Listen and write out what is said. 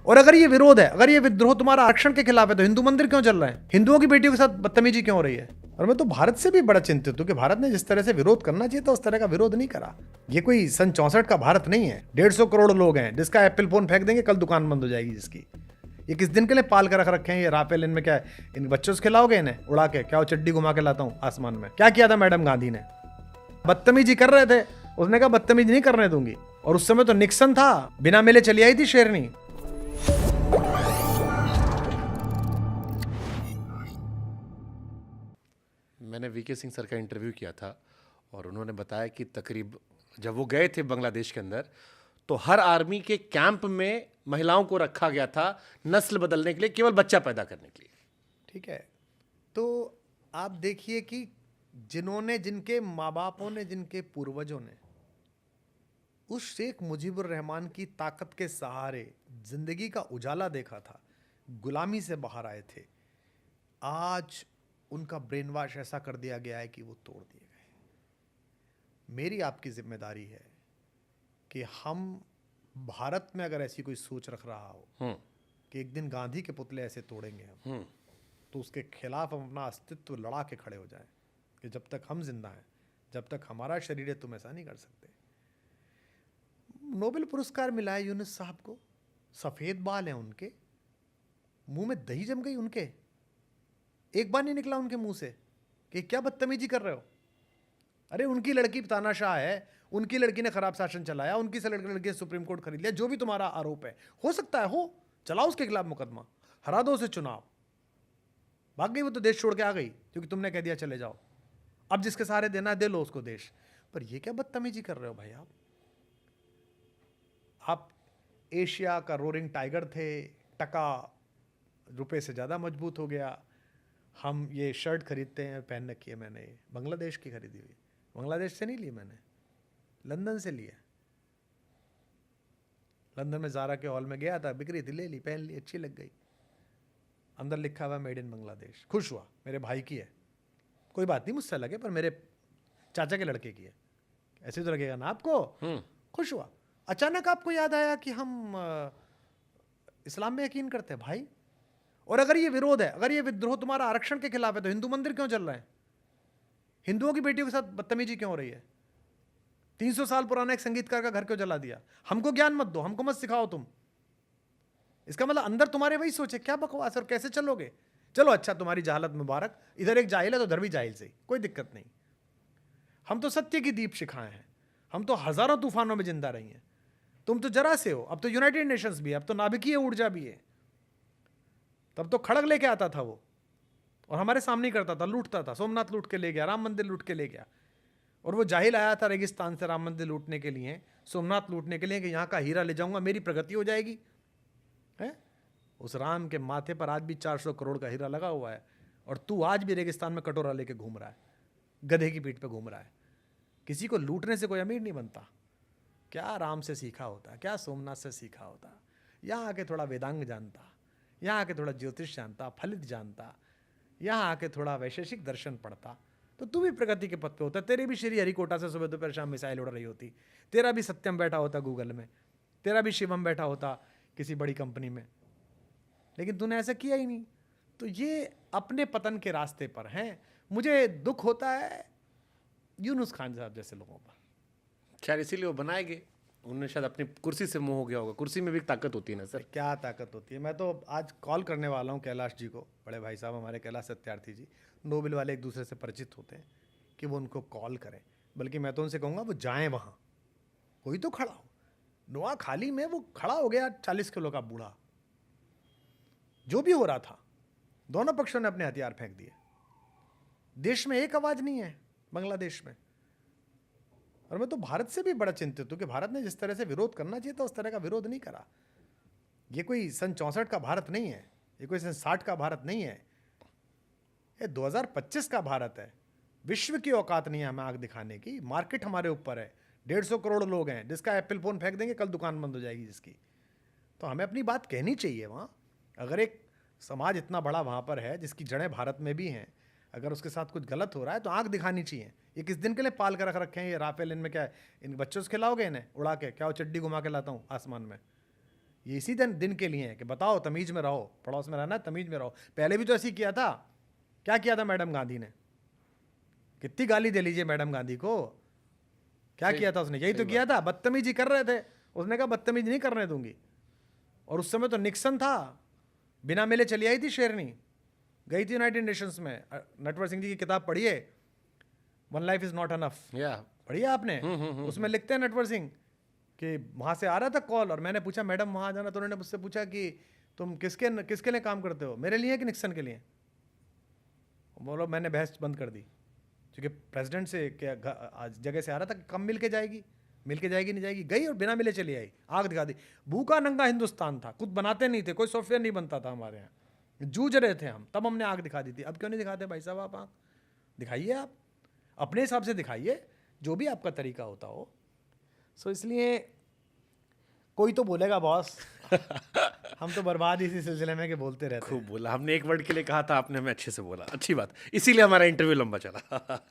और अगर ये विरोध है, अगर ये विद्रोह तुम्हारा आरक्षण के खिलाफ है, तो हिंदू मंदिर क्यों चल रहे हैं? हिंदुओं की बेटियों के साथ बदतमीजी क्यों हो रही है? और मैं तो भारत से भी बड़ा चिंतित हूं कि भारत ने जिस तरह से विरोध करना चाहिए था उस तरह का विरोध नहीं करा। ये कोई सन 64 का भारत नहीं है। 150 करोड़ लोग हैं, जिसका एप्पल फोन फेंक देंगे कल दुकान बंद हो जाएगी जिसकी। ये किस दिन के लिए पाल कर रख रखे हैं ये राफेल? इनमें क्या है? इन बच्चों से खिलाओगे इन्हें उड़ा के? क्या वो चड्डी घुमा के लाता हूँ आसमान में? क्या किया था मैडम गांधी ने? बदतमीजी कर रहे थे, उसने कहा बदतमीजी नहीं करने दूंगी। और उस समय तो निक्सन था, बिना मिले चली आई थी शेरनी। मैंने वीके सिंह सर का इंटरव्यू किया था और उन्होंने बताया कि तकरीब जब वो गए थे बांग्लादेश के अंदर तो हर आर्मी के कैंप में महिलाओं को रखा गया था नस्ल बदलने के लिए, केवल बच्चा पैदा करने के लिए। ठीक है, तो आप देखिए कि जिन्होंने, जिनके माँ बापों ने, जिनके पूर्वजों ने उस शेख मुजीबुर रहमान की ताकत के सहारे जिंदगी का उजाला देखा था, गुलामी से बाहर आए थे, आज उनका ब्रेन वॉश ऐसा कर दिया गया है कि वो तोड़ दिए गए। मेरी आपकी जिम्मेदारी है कि हम भारत में अगर ऐसी कोई सोच रख रहा हो कि एक दिन गांधी के पुतले ऐसे तोड़ेंगे हम, तो उसके खिलाफ हम अपना अस्तित्व लड़ा के खड़े हो जाएं कि जब तक हम जिंदा हैं, जब तक हमारा शरीर है, तुम ऐसा नहीं कर सकते। नोबेल पुरस्कार मिला है यूनुस साहब को, सफेद बाल हैं उनके, मुंह में दही जम गई उनके, एक बार नहीं निकला उनके मुंह से कि क्या बदतमीजी कर रहे हो। अरे उनकी लड़की तानाशाह है, उनकी लड़की ने खराब शासन चलाया, उनकी से लड़की सुप्रीम कोर्ट खरीद लिया, जो भी तुम्हारा आरोप है हो सकता है, हो चलाओ उसके खिलाफ मुकदमा, हरा दो उसे चुनाव। भाग गई वो तो, देश छोड़ के आ गई क्योंकि तुमने कह दिया चले जाओ। अब जिसके सहारे देना है दे लो उसको देश। पर ये क्या बदतमीजी कर रहे हो भाई आप एशिया का रोरिंग टाइगर थे, टका रुपए से ज़्यादा मजबूत हो गया। हम ये शर्ट खरीदते हैं, पहन रखी है मैंने, ये बांग्लादेश की खरीदी हुई, बांग्लादेश से नहीं ली मैंने, लंदन से ली है। लंदन में ज़ारा के हॉल में गया था, बिक्री थी, ले ली, पहन ली, अच्छी लग गई, अंदर लिखा हुआ मेड इन बांग्लादेश। खुश हुआ, मेरे भाई की है, कोई बात नहीं मुझसे लगे, पर मेरे चाचा के लड़के की है, ऐसे तो लगेगा ना आपको। खुश हुआ। अचानक आपको याद आया कि हम इस्लाम में यकीन करते हैं भाई। और अगर ये विरोध है, अगर ये विद्रोह तुम्हारा आरक्षण के खिलाफ है, तो हिंदू मंदिर क्यों चल रहे हैं? हिंदुओं की बेटियों के साथ बदतमीजी क्यों हो रही है? 300 साल पुराना एक संगीतकार का घर क्यों जला दिया? हमको ज्ञान मत दो, हमको मत सिखाओ तुम। इसका मतलब अंदर तुम्हारे वही सोचे, क्या बकवास, और कैसे चलोगे? चलो अच्छा, तुम्हारी जहालत मुबारक, इधर एक जाहिल है तो उधर भी जाहिल से, कोई दिक्कत नहीं। हम तो सत्य की दीप शिखाएं हैं, हम तो हजारों तूफानों में जिंदा रही हैं। तुम तो जरा से हो, अब तो यूनाइटेड नेशंस भी है, अब तो नाभिकीय ऊर्जा भी है। तब तो खड़ग लेके आता था वो, और हमारे सामने ही करता था, लूटता था, सोमनाथ लूट के ले गया, राम मंदिर लूट के ले गया। और वो जाहिल आया था रेगिस्तान से राम मंदिर लूटने के लिए, सोमनाथ लूटने के लिए, कि यहाँ का हीरा ले जाऊंगा, मेरी प्रगति हो जाएगी। है उस राम के माथे पर आज भी 400 करोड़ का हीरा लगा हुआ है, और तू आज भी रेगिस्तान में कटोरा लेके घूम रहा है, गधे की पीठ पे घूम रहा है। किसी को लूटने से कोई अमीर नहीं बनता। क्या राम से सीखा होता, क्या सोमनाथ से सीखा होता, यहाँ आके थोड़ा वेदांग जानता, यहाँ आके थोड़ा ज्योतिष जानता, फलित जानता, यहाँ आके थोड़ा वैशेषिक दर्शन पढ़ता, तो तू भी प्रगति के पथ पे होता। तेरी भी श्री हरिकोटा से सुबह दोपहर शाम मिसाइल उड़ रही होती, तेरा भी सत्यम बैठा होता गूगल में, तेरा भी शिवम बैठा होता किसी बड़ी कंपनी में, लेकिन तूने ऐसा किया ही नहीं। तो ये अपने पतन के रास्ते पर हैं। मुझे दुख होता है यूनुस खान साहब जैसे लोगों पर। खैर इसीलिए वो बनाए गए, उन्होंने शायद अपनी कुर्सी से मोह हो गया होगा। कुर्सी में भी ताकत होती है ना सर। क्या ताकत होती है। मैं तो आज कॉल करने वाला हूँ कैलाश जी को, बड़े भाई साहब हमारे कैलाश सत्यार्थी जी, नोबेल वाले एक दूसरे से परिचित होते हैं, कि वो उनको कॉल करें। बल्कि मैं तो उनसे कहूँगा वो जाएं वहाँ, कोई तो खड़ा हो। नुआ खाली में वो खड़ा हो गया 40 किलो का बूढ़ा, जो भी हो रहा था, दोनों पक्षों ने अपने हथियार फेंक दिए। देश में एक आवाज नहीं है बांग्लादेश में। और मैं तो भारत से भी बड़ा चिंतित हूं कि भारत ने जिस तरह से विरोध करना चाहिए था उस तरह का विरोध नहीं करा। ये कोई सन 64 का भारत नहीं है, ये कोई सन 60 का भारत नहीं है, ये 2025 का भारत है। विश्व की औकात नहीं है हमें आंख दिखाने की। मार्केट हमारे ऊपर है, 150 करोड़ लोग हैं, जिसका एप्पल फोन फेंक देंगे कल दुकान बंद हो जाएगी जिसकी। तो हमें अपनी बात कहनी चाहिए वहाँ। अगर एक समाज इतना बड़ा वहाँ पर है जिसकी जड़ें भारत में भी हैं, अगर उसके साथ कुछ गलत हो रहा है तो आंख दिखानी चाहिए। ये किस दिन के लिए पाल कर रख रखे हैं ये राफेल? इनमें क्या है? इन बच्चों से खिलाओगे इन्हें उड़ा के? क्या वो चड्डी घुमा के लाता हूँ आसमान में? ये इसी दिन के लिए है कि बताओ तमीज में रहो, पड़ोस में रहना तमीज में रहो। पहले भी तो ऐसे ही किया था। क्या किया था मैडम गांधी ने? कितनी गाली दे लीजिए मैडम गांधी को, क्या किया था उसने? यही तो किया था, बदतमीजी कर रहे थे। उसने कहा बदतमीजी नहीं करने दूंगी। और उस समय तो निक्सन था, बिना मिले चली आई थी शेरनी, गई थी यूनाइटेड नेशंस में। नटवर सिंह जी की किताब पढ़िए, one life is not enough, या पढ़िए आपने? उसमें लिखते हैं नटवर सिंह कि वहाँ से आ रहा था कॉल और मैंने पूछा मैडम वहाँ जाना, तो उन्होंने मुझसे पूछा कि तुम किसके लिए काम करते हो, मेरे लिए कि निक्सन के लिए? बोलो मैंने बहस बंद कर दी, क्योंकि प्रेसिडेंट से क्या जगह से आ रहा था, कम मिल के जाएगी नहीं जाएगी। गई और बिना मिले चली आई, आग दिखा दी। भूखा नंगा हिंदुस्तान था, खुद बनाते नहीं थे, कोई सॉफ्टवेयर नहीं बनता था हमारे यहाँ, जूझ रहे थे हम, तब हमने आग दिखा दी थी। अब क्यों नहीं दिखाते भाई साहब? आप आग दिखाइए, आप अपने हिसाब से दिखाइए, जो भी आपका तरीका होता हो। सो इसलिए कोई तो बोलेगा बॉस, हम तो बर्बाद इसी सिलसिले में कि बोलते रहते हैं। खूब बोला, हमने एक वर्ड के लिए कहा था, आपने हमें अच्छे से बोला, अच्छी बात, इसीलिए हमारा इंटरव्यू लंबा चला।